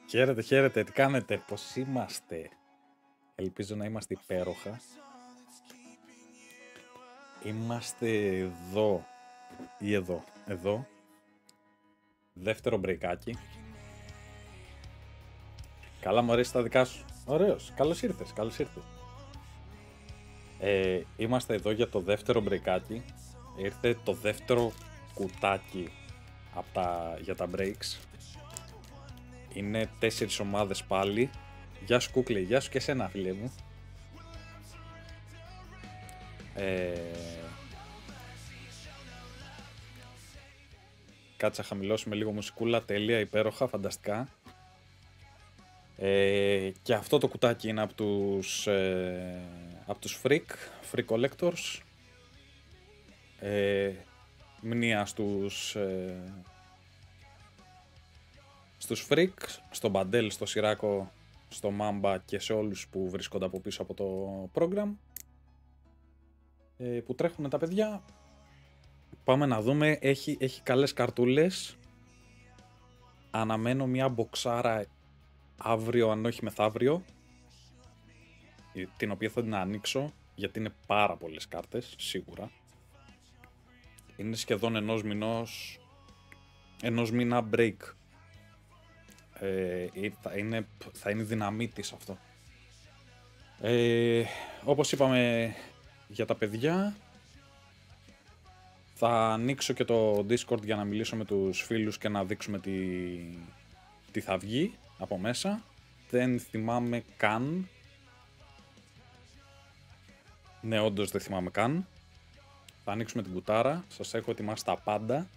Χαίρετε, χαίρετε, τι κάνετε, πώς είμαστε? Ελπίζω να είμαστε υπέροχα. Είμαστε εδώ ή εδώ. Δεύτερο μπρεϊκάκι. Καλά μωρέ στα δικά σου. Ωραίος, καλώς ήρθες. Είμαστε εδώ για το δεύτερο μπρεϊκάκι. Ήρθε το δεύτερο κουτάκι για τα breaks. Είναι 4 ομάδες πάλι. Γεια σου Κούκλη, γεια σου και εσένα φίλε μου. Κάτσα χαμηλώσουμε λίγο μουσικούλα, τέλεια, υπέροχα, φανταστικά. Και αυτό το κουτάκι είναι από τους Freak Collectors. Μνήα στους Freak, στον Μπαντέλ, στο Σιράκο, στο Μάμπα και σε όλους που βρίσκονται από πίσω από το program που τρέχουν τα παιδιά. Πάμε να δούμε, έχει καλές καρτούλες. Αναμένω μια μποξάρα αύριο, αν όχι μεθαύριο, την οποία θα την ανοίξω γιατί είναι πάρα πολλές κάρτες, σίγουρα. Είναι σχεδόν ενός μήνα break. Θα είναι δυναμίτης αυτό. Όπως είπαμε για τα παιδιά, θα ανοίξω και το Discord για να μιλήσω με τους φίλους και να δείξουμε τι θα βγει από μέσα. Δεν θυμάμαι καν. Ναι, όντως δεν θυμάμαι καν. Θα ανοίξουμε την κουτάρα. Σας έχω ετοιμάσει τα πάντα.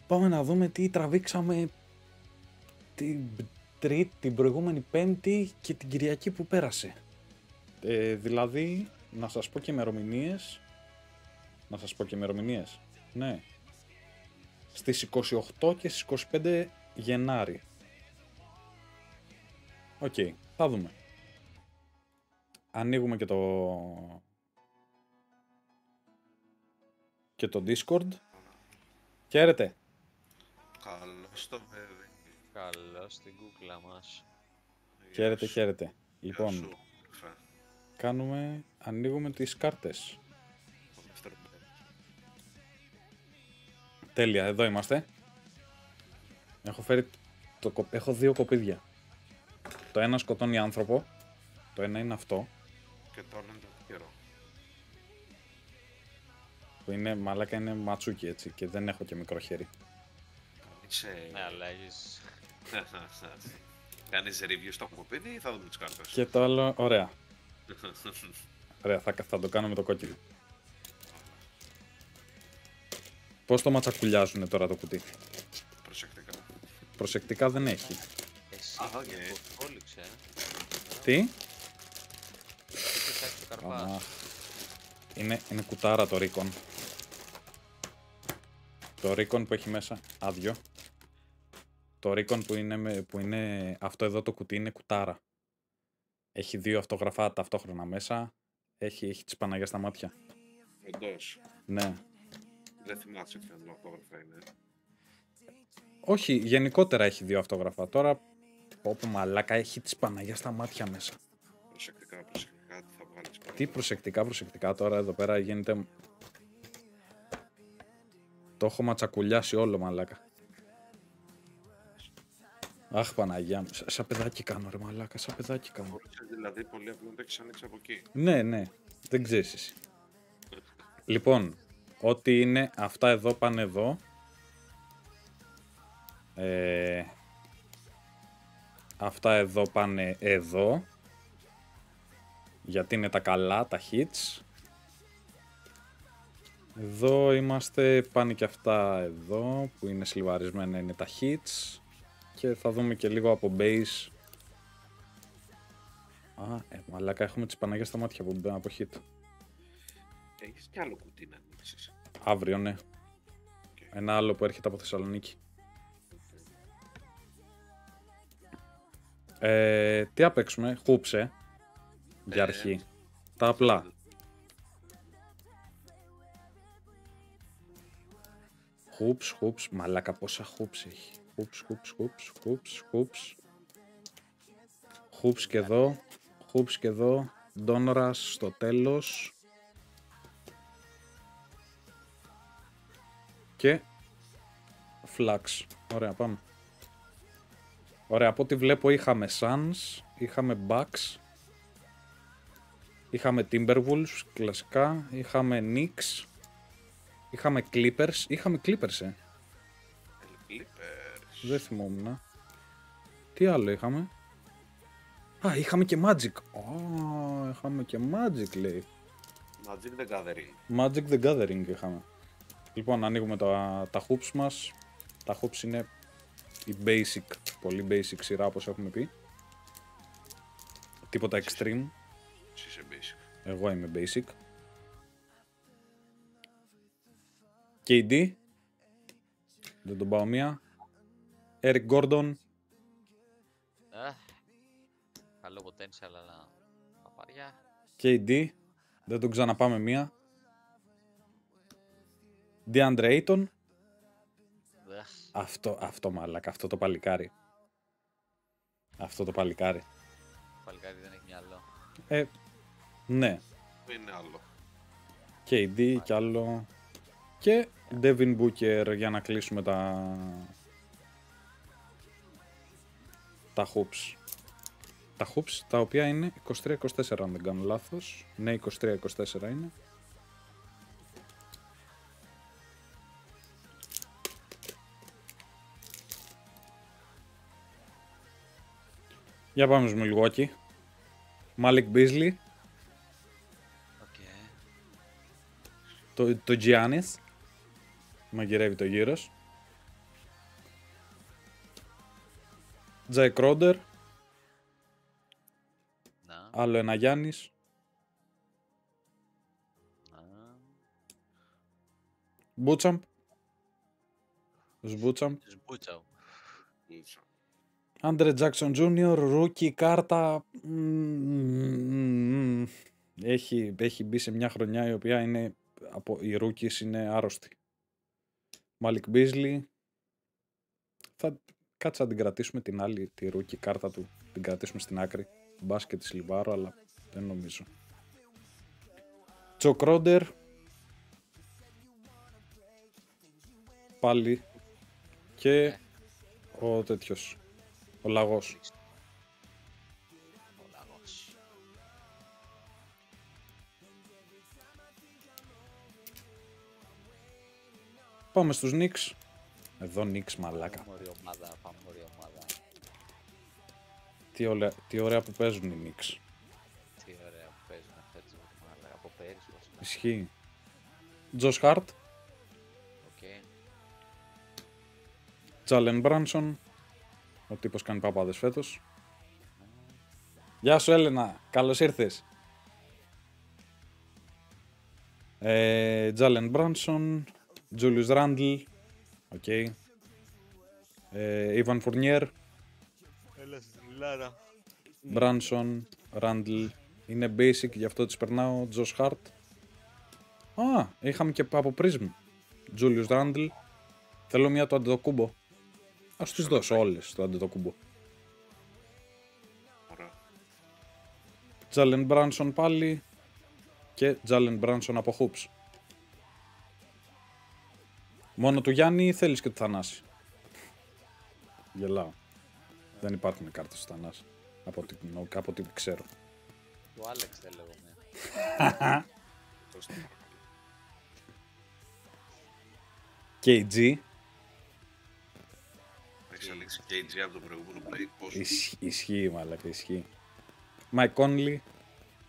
Πάμε να δούμε τι τραβήξαμε την προηγούμενη Πέμπτη και την Κυριακή που πέρασε. Δηλαδή, να σας πω και ημερομηνίες. Ναι. Στις 28 και στις 25 Γενάρη. Οκ, θα δούμε. Ανοίγουμε και το Discord. Χαίρετε. Καλώς το παιδί. Καλώς την κούκλα μας. Χαίρετε. Λοιπόν, ανοίγουμε τις κάρτες. Τέλεια, εδώ είμαστε. Έχω 2 κοπίδια. Το ένα σκοτώνει άνθρωπο. Το ένα είναι αυτό. Και το άλλο είναι το καιρό. Που είναι μαλάκα, είναι ματσούκι έτσι και δεν έχω και μικρό χέρι. Ναι, αλλά έχεις... Κάνεις review στο κοπίδι ή θα δούμε τις κάρτες? Και το άλλο, ωραία. Ωραία, θα το κάνω με το κόκκινο. Πώς το ματσακουλιάζουνε τώρα το κουτί? Προσεκτικά δεν έχει. Εσύ κόλληξε, Τι? Έχεις άξει το καρπάς. Είναι κουτάρα το Recon. Το Recon που έχει μέσα άδειο. Το Recon που είναι αυτό εδώ το κουτί είναι κουτάρα. Έχει 2 αυτογραφά ταυτόχρονα μέσα. Έχει τις Παναγιά στα μάτια. Εντός. Ναι. Δεν θυμάσαι ποια αυτόγραφα είναι. Όχι, γενικότερα έχει 2 αυτόγραφα. Τώρα, όπου μαλάκα, έχει τις Παναγιά στα μάτια μέσα. Προσεκτικά, τι θα βγάλεις. Τι προσεκτικά τώρα εδώ πέρα γίνεται... Το έχω ματσακουλιάσει όλο μαλάκα. Αχ Παναγιά μου, σαν παιδάκι κάνω ρε μαλάκα, σαν παιδάκι κάνω. Δηλαδή πολύ απλό να το έχεις ανοίξει από εκεί. Ναι, δεν ξέρεις εσύ. Λοιπόν, ό,τι είναι αυτά εδώ πάνε εδώ. Αυτά εδώ πάνε εδώ. Γιατί είναι τα καλά, τα hits. Εδώ είμαστε, πάνε και αυτά εδώ που είναι σλιβαρισμένα, είναι τα hits. Και θα δούμε και λίγο από base. Μαλάκα, έχουμε τις Παναγιές στα μάτια από hit. Έχεις κι άλλο κουτί να ανοίξεις? Αύριο, ναι. Okay. Ένα άλλο που έρχεται από Θεσσαλονίκη. Τι απέξουμε, χούψε. Για αρχή. Τα απλά. Hoops, μαλάκα πόσα hoops έχει. Hoops και εδώ. Donrush στο τέλος. Και Flux. Ωραία, πάμε. Ωραία, από ό,τι βλέπω είχαμε Suns, είχαμε Bucks, είχαμε Timberwolves, κλασικά, είχαμε Knicks, είχαμε Clippers, Clippers. δεν θυμόμουν. Τι άλλο είχαμε? Α, είχαμε και Magic. Είχαμε και Magic, λέει. Magic the Gathering. Magic the Gathering είχαμε. Λοιπόν, ανοίγουμε τα hoops μας. Τα hoops είναι η basic, πολύ basic σειρά όπως έχουμε πει. Τίποτα extreme. Εσύ είσαι basic. Εγώ είμαι basic. KD. Δεν τον πάω μία. Eric Gordon. Καλό potential, αλλά παπαριά. KD. Δεν τον ξαναπάμε μία. DeAndre Ayton. Αυτό μαλάκα, αυτό το παλικάρι. Αυτό το παλικάρι. Το παλικάρι δεν έχει μυαλό. Ναι. Είναι άλλο. KD κι άλλο. Και Devin Booker για να κλείσουμε τα hoops. Τα hoops τα οποία είναι 23-24 αν δεν κάνω λάθος. Ναι, 23-24 είναι. Για πάμε στο Milwaukee. Malik Beasley. Okay. Το Giannis. Μαγειρεύει το γύρος. Jay Crowder. Να. Άλλο ένα Γιάννης. Μπούτσαμπ. Σμπούτσαμπ. Άντρε Τζάκσον Jr. Ρούκι κάρτα. Έχει μπει σε μια χρονιά η οποία είναι, οι rookies είναι άρρωστοι. Malik Beasley. Κάτσε να την κρατήσουμε την άλλη, τη rookie κάρτα του. Την κρατήσουμε στην άκρη. Μπάσκετ της Λιβάρο, αλλά δεν νομίζω. Τζο Κρόντερ. Πάλι. Και ο τέτοιος. Ο Λαγός. Πάμε στους Knicks. Εδώ Knicks μαλάκα. Πάμε ομάδα. Τι ωραία που παίζουν οι Knicks. Τι ωραία που παίζουν φέτος μαλάκα. Από πέρυσι. Ισχύει. Josh Hart. Okay. Jalen Brunson. Ο τύπος κάνει παπάδες φέτος. Γεια σου Έλενα, καλώς ήρθες. Jalen Brunson. Julius Randle. Οκ. Ivan Fournier. Έλα στην Λάρα. Brunson. Randle. Είναι basic, γι' αυτό τις περνάω. Josh Hart. Είχαμε και από Prism. Julius Randle. Θέλω μία το Antetokounmpo. Ας τις δώσω όλες το Antetokounmpo. Jalen Brunson πάλι. Και Jalen Brunson από Hoops. Μόνο του Γιάννη θέλεις και του Θανάση. Γελάω. Δεν υπάρχουν κάρτες του Θανάση. Από ό,τι ξέρω. Του Άλεξ δεν λέγομαι. KG. Έχεις αλήξει KG από το προηγούμενο break. Ισχύει μαλάκα, ισχύει. Mike Conley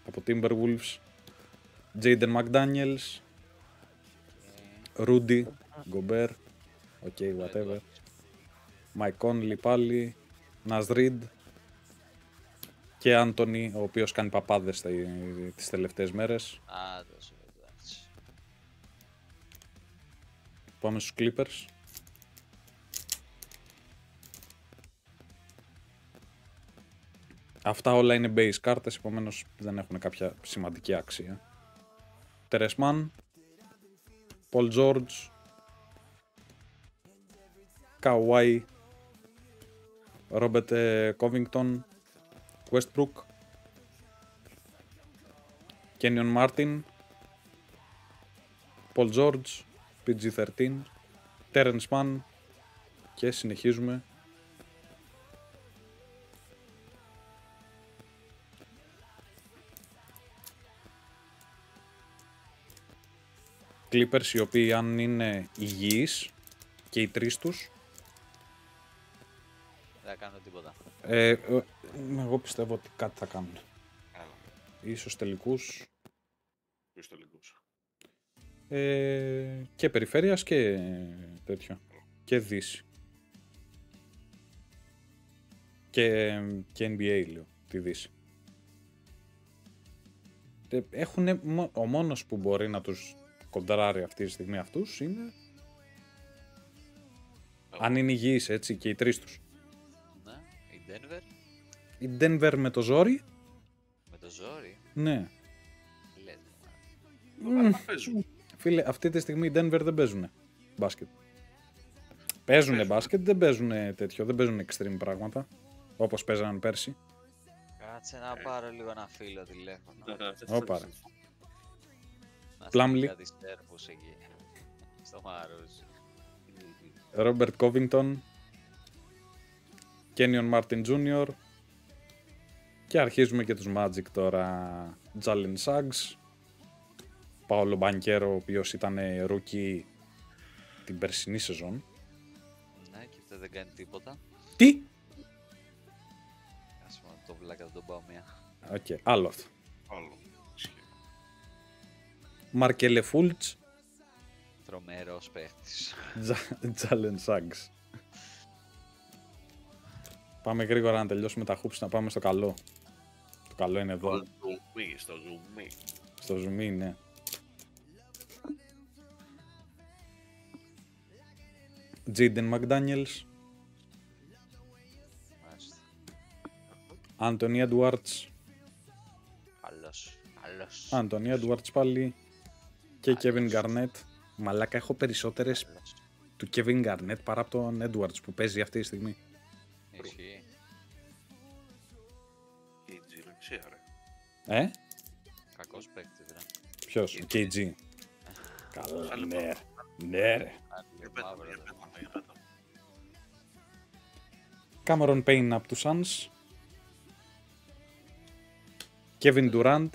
από Timberwolves. Jaden McDaniels. Rudy Gobert. Whatever. Mike Conley πάλι. Naz Reid. Και Anthony, ο οποίος κάνει παπάδες τις τελευταίες μέρες. Τόσο εντάξει. Πάμε στους Clippers. Αυτά όλα είναι base κάρτες, επομένως δεν έχουν κάποια σημαντική αξία. Τερεσμάν, Πολ Τζόρτζ, Καουάι, Ρόμπερτ Κόβινγκτον, Westbrook, Κένιον Μάρτιν, Πολ Τζόρτζ, PG-13, Terrence Mann και συνεχίζουμε. Clippers, οι οποίοι αν είναι υγιείς και οι τρεις τους, Δεν θα κάνω τίποτα. εγώ πιστεύω ότι κάτι θα κάνουν. Καλά. Ίσως τελικούς Ποιος τελικούς. και περιφέρειας και τέτοιο. Και Δύση. Και NBA λέω, τη Δύση. Ο μόνος που μπορεί να τους κοντράρει αυτή τη στιγμή αυτούς είναι αν είναι υγιείς, έτσι, και οι τρεις τους. Ναι, η Denver Η Denver με το ζόρι, με το ζόρι. ναι. Λες. Αλλά παίζουν. Φίλε, αυτή τη στιγμή οι Denver δεν παίζουν μπάσκετ. Παίζουν Παίζουν. μπάσκετ, δεν παίζουν τέτοιο, δεν παίζουν extreme πράγματα, όπως παίζαν πέρσι. Κάτσε να πάρω λίγο ένα φίλο τηλέφωνο. Όπα, ρε. Να Plumlee. στείλει κάτι σέρβους εκεί. Στο Μαρούζι. Ρόμπερτ Κόβινγκτον, Κένιον Μάρτιν Τζούνιορ και αρχίζουμε και τους Magic τώρα. Τζάλεν Σάγκς, Παόλο Μπανκέρο, ο οποίος ήταν rookie την περσινή σεζόν. Ναι, και αυτό δεν κάνει τίποτα. Τι! Ας πούμε το βλάκα δεν τον πάω μία. Οκ, άλλο αυτό. Άλλο. Ισχύει. Μαρκέλε Φούλτς, Τρομερός παίχτης. Τζάλεν Σάγκς. Πάμε γρήγορα να τελειώσουμε τα hoops, να πάμε στο καλό. Το καλό είναι εδώ. Στο zoom. Στο zoom, ναι. Τζίντεν Μακδάνιελς, Μάλιστα. Άντονι Έντουαρτς, Καλός. Άντονι Έντουαρτς πάλι και Άλλος. Κέβιν Γκαρνέτ. Μαλάκα, έχω περισσότερες Καλός. του Kevin Garnett παρά από τον Edwards που παίζει αυτή τη στιγμή. Ισχύει. Και η Τζίνα ξέρω, ρε. Κακός παίκτης, ρε. Ποιος, ο KG. Καλά, ναι ρε. Ναι ρε. Για πέτα μου, για πέτα μου. Cameron Payne από τους Suns. Kevin Durant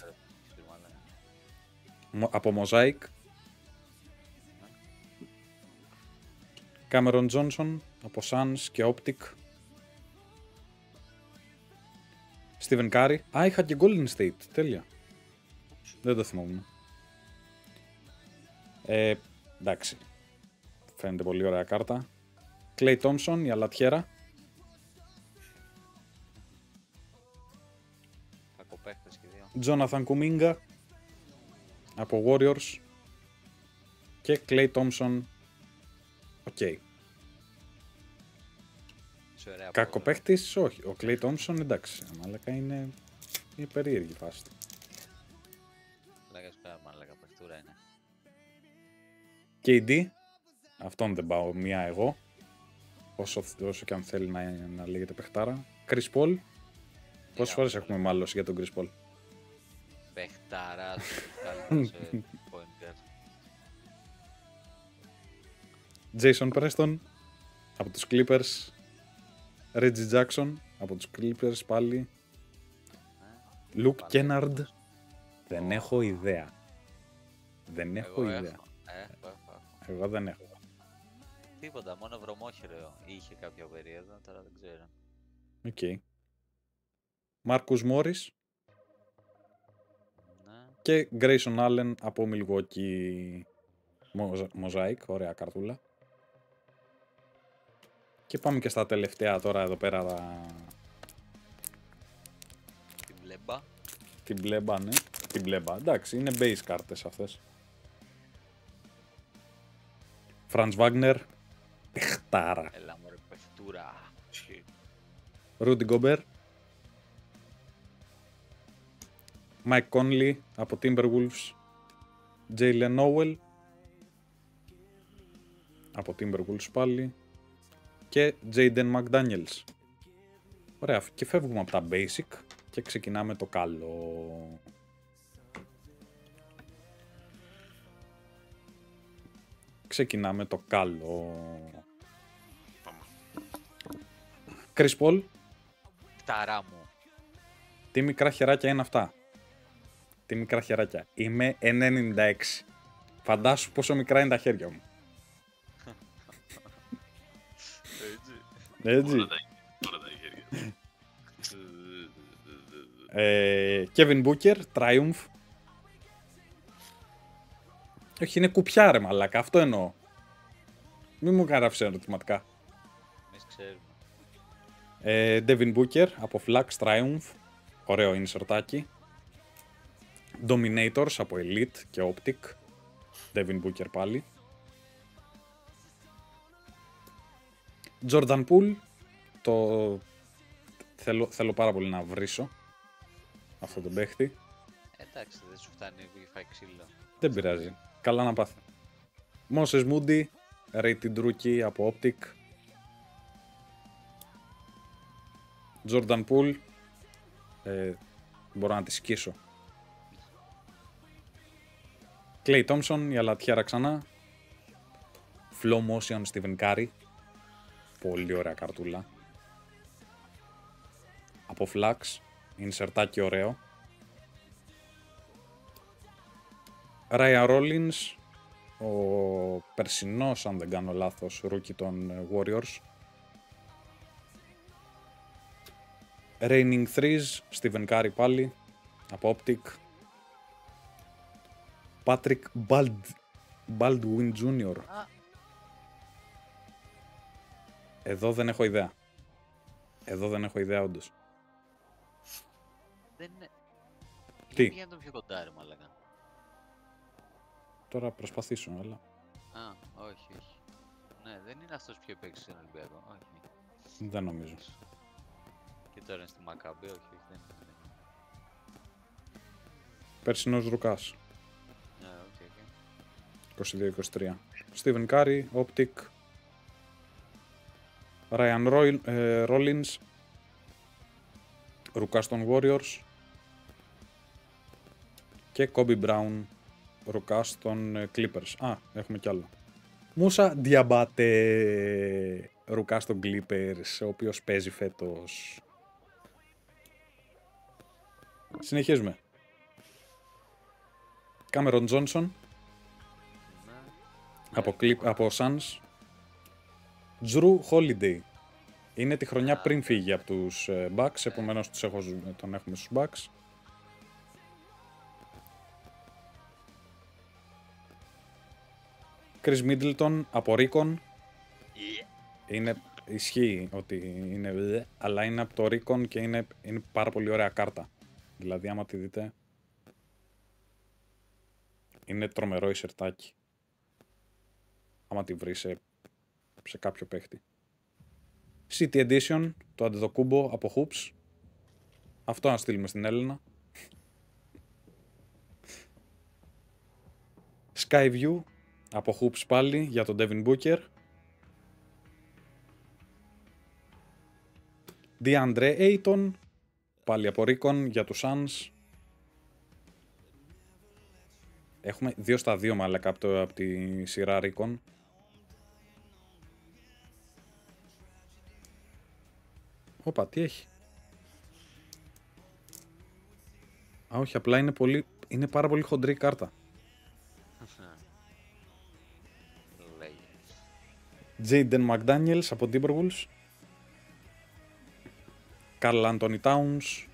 από Mosaic. Cameron Johnson από Suns και Optic. Stephen Curry. Α, είχα και Golden State. Τέλεια. Δεν το θυμόμουν. Εντάξει. Φαίνεται πολύ ωραία κάρτα. Clay Thompson, η αλατιέρα. Κακοπαίχτες και δύο. Jonathan Kuminga από Warriors. Και Clay Thompson. Οκ. Σε ωραία Κακοπαίχτης, όχι. Ο Clay Thompson, εντάξει. Μαλάκα είναι περίεργη φάση. Λέγας πέρα, μαλάκα παιχτούρα είναι. KD. Αυτόν δεν πάω μία εγώ. Όσο και αν θέλει να λέγεται παιχτάρα. Chris Paul. Πόσες φορές έχουμε μάλλον για τον Chris Paul. Παιχταράς, καλύτερος point guard. Jason Preston από τους Clippers. Reggie Jackson από τους Clippers πάλι. Luke Kennard. Δεν έχω ιδέα. Δεν έχω Εγώ ιδέα. έχω. Εγώ δεν έχω. Τίποτα, μόνο βρωμόχειρο είχε κάποια περίοδο, τώρα δεν ξέρω. Οκ. Marcus Morris Ναι. και Grayson Allen από Milwaukee. Mosaic, ωραία καρτούλα. Και πάμε και στα τελευταία τώρα εδώ πέρα. Την μπλέμπα. Την μπλέμπα, ναι. Την μπλέμπα. Εντάξει, είναι base κάρτες αυτές. Franz Wagner. Παιχτάρα. Έλα μωρέ παιχτούρα. Ισχύει. Rudy Gobert. Mike Conley από Timberwolves, Jalen Owell από Timberwolves πάλι και Jaden McDaniels. Ωραία, και φεύγουμε από τα basic και ξεκινάμε το καλό. Ξεκινάμε το καλό. Chris Paul. Κταρά μου. Τι μικρά χεράκια είναι αυτά. Τι μικρά χεράκια. Είμαι 1,96. Φαντάσου πόσο μικρά είναι τα χέρια μου. Έτσι. Όλα τα χέρια. Kevin Booker, Triumph. Όχι, είναι κουπιά ρε μαλάκα, αυτό εννοώ. Μην μου γράψεις ερωτηματικά. Εμείς ξέρουμε. Devin Booker από Flax Triumph. Ωραίο insert-άκι. Dominators από Elite και Optic. Devin Booker πάλι. Jordan Poole. Θέλω πάρα πολύ να βρίσω αυτό τον παίχτη. Εντάξει, δεν σου φτάνει που έχει φάει ξύλο. Δεν πειράζει. Καλά να πάθει. Moses Moody. Rated Rookie από Optic. Jordan Poole. Μπορώ να τη σκίσω. Clay Thompson, η αλατιάρα ξανά. Flow Motion Stephen Curry. Πολύ ωραία καρτούλα. Από Flax. Ινσερτάκι ωραίο. Ryan Rollins. Ο περσινός, αν δεν κάνω λάθος, rookie των Warriors. Raining Threes, Stephen Curry πάλι, από Optic. Patrick Baldwin Jr. Εδώ δεν έχω ιδέα. Όντως. Δεν είναι... Τι? Πήγαινε το πιο κοντά ρε μαλάκα. Τώρα προσπαθήσω, αλλά... Α, όχι. Ναι, δεν είναι αυτός που παίξει στον Ολυμπιακό, όχι. Δεν νομίζω. Και τώρα είναι στη Μακάμπη, όχι, δεν είναι. Περσινός Ρουκάς. Ναι, οκ. 22-23. Stephen Curry, Optic. Ryan Rollins. Ρουκάς των Warriors. Και Kobe Brown. Ρουκάς των Clippers. Α, έχουμε κι άλλο. Μούσα Διαμπάτε. Ρουκάς των Clippers, ο οποίος παίζει φέτος. Συνεχίζουμε. Cameron Johnson. Από Suns. Drew Holiday. Είναι τη χρονιά πριν φύγει από τους Bucks, επομένως τον έχουμε στους Bucks. Chris Middleton από Recon. Ισχύει ότι είναι, αλλά είναι από το Recon και είναι πάρα πολύ ωραία κάρτα. Δηλαδή άμα τη δείτε, είναι τρομερό ισερτάκι. Άμα τη βρει σε κάποιο παίχτη. City Edition, το Αντεδοκούμπο από Hoops. Αυτό να στείλουμε στην Έλληνα. Skyview από Hoops πάλι για τον Devin Booker. DeAndre Ayton πάλι από Recon για τους Suns. Έχουμε 2 στα 2 μαλάκα από τη σειρά Recon. Όπα, τι έχει. Α, όχι, απλά είναι πάρα πολύ χοντρή η κάρτα. Jaden McDaniels από Timberwolves. Karl Anthony Towns.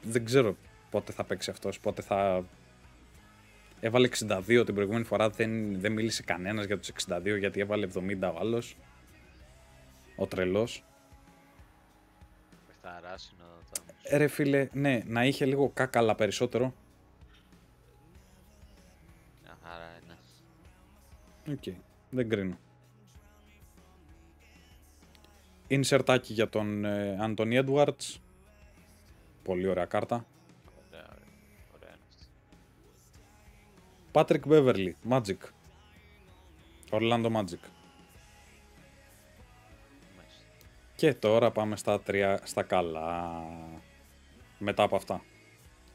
Δεν ξέρω πότε θα παίξει αυτός, πότε θα... Έβαλε 62 την προηγούμενη φορά, δεν μίλησε κανένας για τους 62 γιατί έβαλε 70 ο άλλος. Ο τρελός. Πεχταράς είναι ο Towns. Ρε φίλε, ναι, να είχε λίγο κάκαλα περισσότερο. Μια χαρά είναι. Οκ, δεν κρίνω. Ινσερτάκι για τον Anthony Edwards. Πολύ ωραία κάρτα. Ωραία, ωραία. Ωραία είναι αυτή. Patrick Beverly, Magic. Orlando Magic. Μάλιστα. Και τώρα πάμε στα καλά. Μετά από αυτά.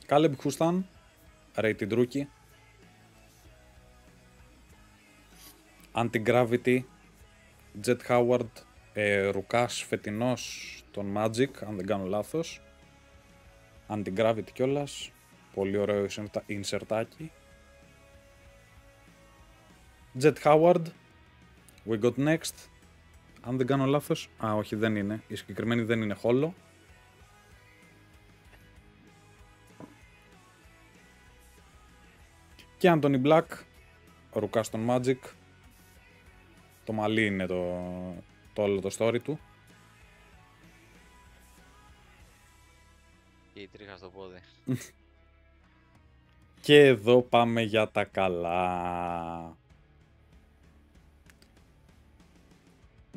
Caleb Houston, Rated Rookie. Anti-Gravity, Jet Howard, Ρουκάς φετινός των Magic, αν δεν κάνω λάθος. Anti-Gravity κιόλας. Πολύ ωραίο insertάκι. Jet Howard, We Got Next. Αν δεν κάνω λάθος. Α, όχι, δεν είναι. Η συγκεκριμένη δεν είναι Holo. Και Anthony Black, Ρουκάς των Magic. Το μαλλί είναι το όλο το story του. Και η τρίχα στο πόδι. Και εδώ πάμε για τα καλά.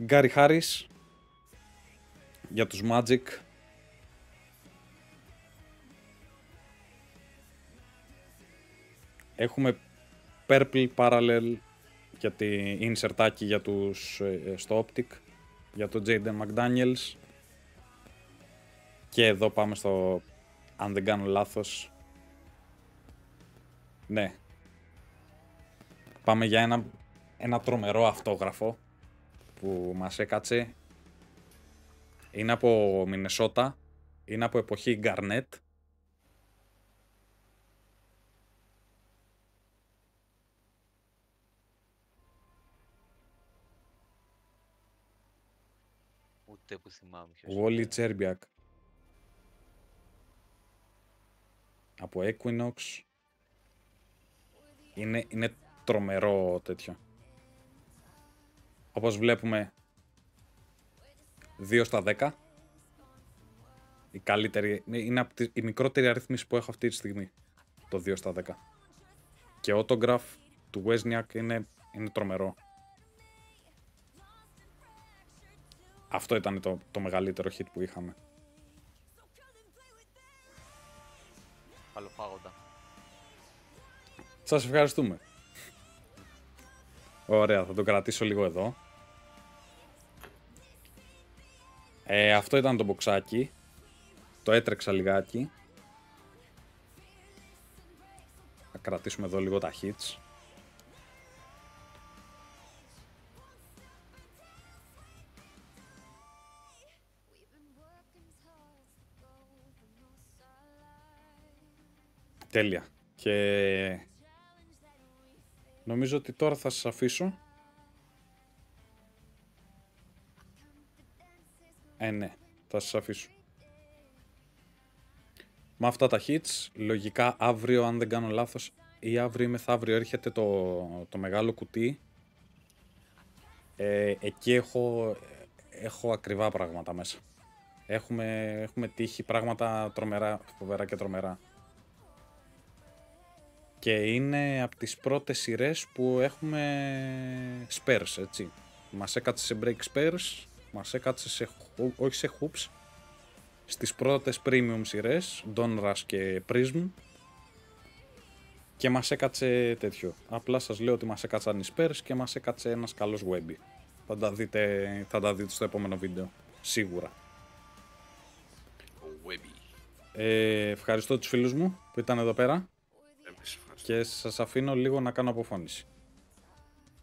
Γκάρι Χάρις για τους Magic. Έχουμε Purple Parallel για τη insertάκι για τους στο Optic, για τον Jaden McDaniels. Και εδώ πάμε στο, αν δεν κάνω λάθος, ναι, πάμε για ένα τρομερό αυτόγραφο που μας έκατσε. Είναι από Μινεσότα, είναι από εποχή Garnett. Ούτε που θυμάμαι ποιος. Wally Τσέρμπιακ. Από Equinox. Είναι τρομερό τέτοιο. Όπως βλέπουμε 2 στα 10. Η καλύτερη, είναι από η μικρότερη αρρύθμιση που έχω αυτή τη στιγμή. Το 2 στα 10. Και autograph του Wesniak είναι τρομερό. Αυτό ήταν το μεγαλύτερο hit που είχαμε. Καλοφάγοντα. Σας ευχαριστούμε. Ωραία, θα το κρατήσω λίγο εδώ. Αυτό ήταν το μποξάκι. Το έτρεξα λιγάκι. Θα κρατήσουμε εδώ λίγο τα hits. Τέλεια. Και νομίζω ότι τώρα θα σας αφήσω. Ναι, θα σας αφήσω. Με αυτά τα hits, λογικά αύριο, αν δεν κάνω λάθος, ή αύριο ή μεθαύριο έρχεται το μεγάλο κουτί. Εκεί έχω ακριβά πράγματα μέσα. Έχουμε τύχει πράγματα τρομερά, φοβερά και τρομερά. Και είναι από τις πρώτες σειρές που έχουμε spares, έτσι. Μας έκατσε σε break spares, μας έκατσε όχι σε hoops, στις πρώτες premium σειρές, Donruss και Prism, και μας έκατσε τέτοιο. Απλά σας λέω ότι μας έκατσαν οι spares και μας έκατσε ένας καλός Webby. Θα τα δείτε στο επόμενο βίντεο, σίγουρα. Ευχαριστώ τους φίλους μου που ήταν εδώ πέρα. Και σας αφήνω λίγο να κάνω αποφώνηση.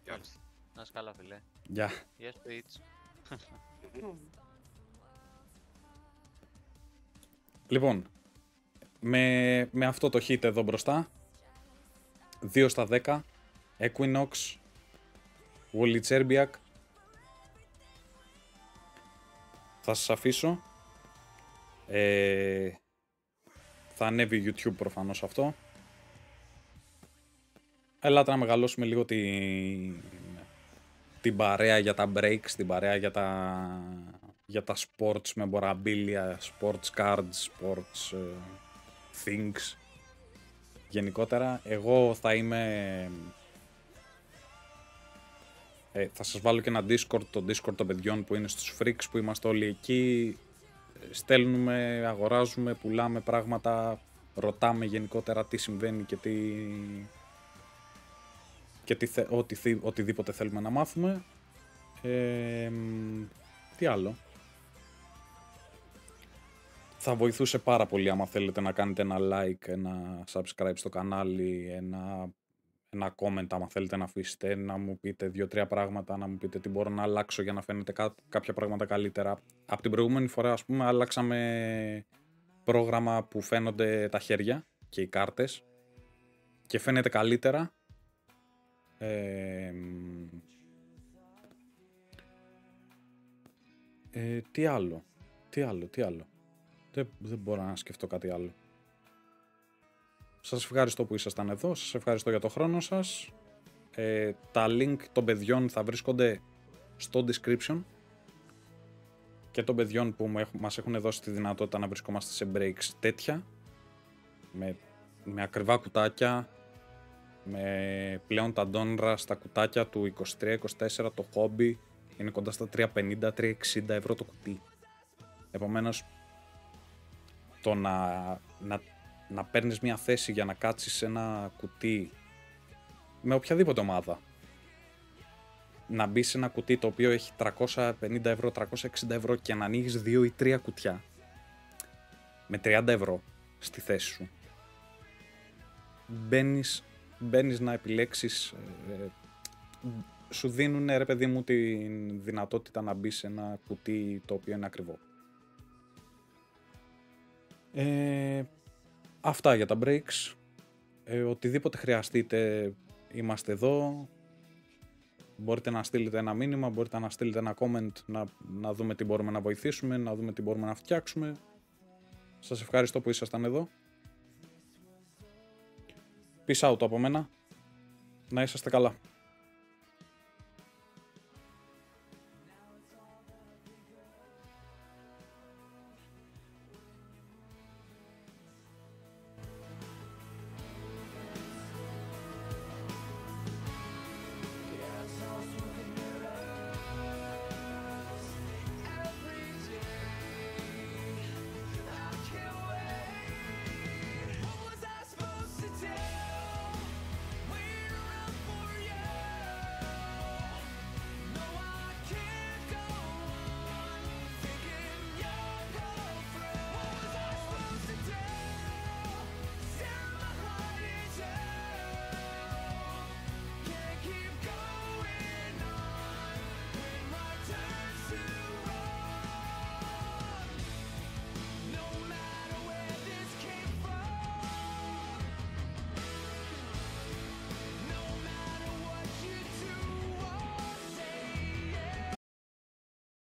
Μάλιστα. Να είσαι καλά, φίλε. Γεια. Γεια σου, Itch. Λοιπόν, με αυτό το hit εδώ μπροστά, 2 στα 10, Equinox, Wally Τσέρμπιακ. Θα σας αφήσω. Θα ανέβει YouTube προφανώς αυτό. Ελάτε να μεγαλώσουμε λίγο την παρέα για τα breaks, την παρέα για τα sports memorabilia, sports cards, sports things. Γενικότερα, εγώ θα είμαι... θα σας βάλω και ένα Discord, το Discord των παιδιών που είναι στους Freaks, που είμαστε όλοι εκεί. στέλνουμε, αγοράζουμε, πουλάμε πράγματα, ρωτάμε γενικότερα τι συμβαίνει και οτιδήποτε θέλουμε να μάθουμε. Τι άλλο. Θα βοηθούσε πάρα πολύ άμα θέλετε να κάνετε ένα like, ένα subscribe στο κανάλι, ένα comment άμα θέλετε να αφήσετε, να μου πείτε 2-3 πράγματα, να μου πείτε τι μπορώ να αλλάξω για να φαίνεται κάποια πράγματα καλύτερα. Από την προηγούμενη φορά, ας πούμε, αλλάξαμε πρόγραμμα που φαίνονται τα χέρια και οι κάρτες και φαίνεται καλύτερα. Τι άλλο. Δεν μπορώ να σκεφτώ κάτι άλλο. Σας ευχαριστώ που ήσασταν εδώ, σας ευχαριστώ για το χρόνο σας. Τα link των παιδιών θα βρίσκονται στο description και των παιδιών που μας έχουν δώσει τη δυνατότητα να βρισκόμαστε σε breaks τέτοια, με ακριβά κουτάκια, με πλέον τα ντόνρα στα κουτάκια του 23-24, το hobby είναι κοντά στα 350-360 ευρώ το κουτί. Επομένως, το να παίρνεις μια θέση για να κάτσεις σε ένα κουτί με οποιαδήποτε ομάδα, να μπεις σε ένα κουτί το οποίο έχει 350 ευρώ, 360 ευρώ και να ανοίγεις 2 ή 3 κουτιά με 30 ευρώ στη θέση σου, μπαίνεις να επιλέξεις, σου δίνουν, ρε παιδί μου, τη δυνατότητα να μπεις σε ένα κουτί το οποίο είναι ακριβό. Αυτά για τα breaks. Οτιδήποτε χρειαστείτε, είμαστε εδώ. Μπορείτε να στείλετε ένα μήνυμα, μπορείτε να στείλετε ένα comment, να δούμε τι μπορούμε να βοηθήσουμε, να δούμε τι μπορούμε να φτιάξουμε. Σας ευχαριστώ που ήσασταν εδώ. Peace out από μένα. Να είσαστε καλά.